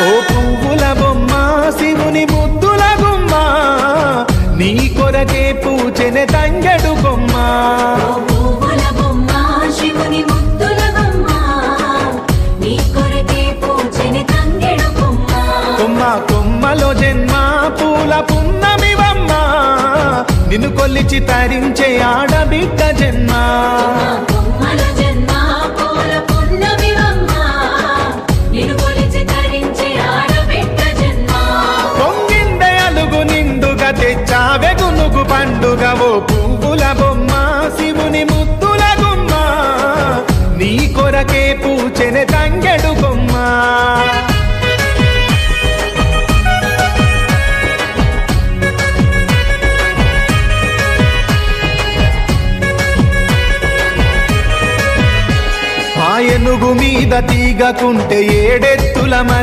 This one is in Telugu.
ఓ పువ్వుల బొమ్మ శివుని ముద్దుల గుమ్మ నీ కొరకే పూచెనే తంగెడు కొమ్మ కొమ్మ కొమ్మలో జన్మ పూల పున్నమివమ్మ నిన్ను కొల్లిచి తరించే ఆడబిడ్డ జన్మ పొంగిందే అలుగు నిండుగా తెచ్చావె గునుగు పండుగ ఓ పువ్వుల బొమ్మ శివుని ముద్దుల గుమ్మ నీ కొరకే పూచెనే తంగెడు కొమ్మ ఏనుగు మీద తీగకుంటే ఏడెత్తుల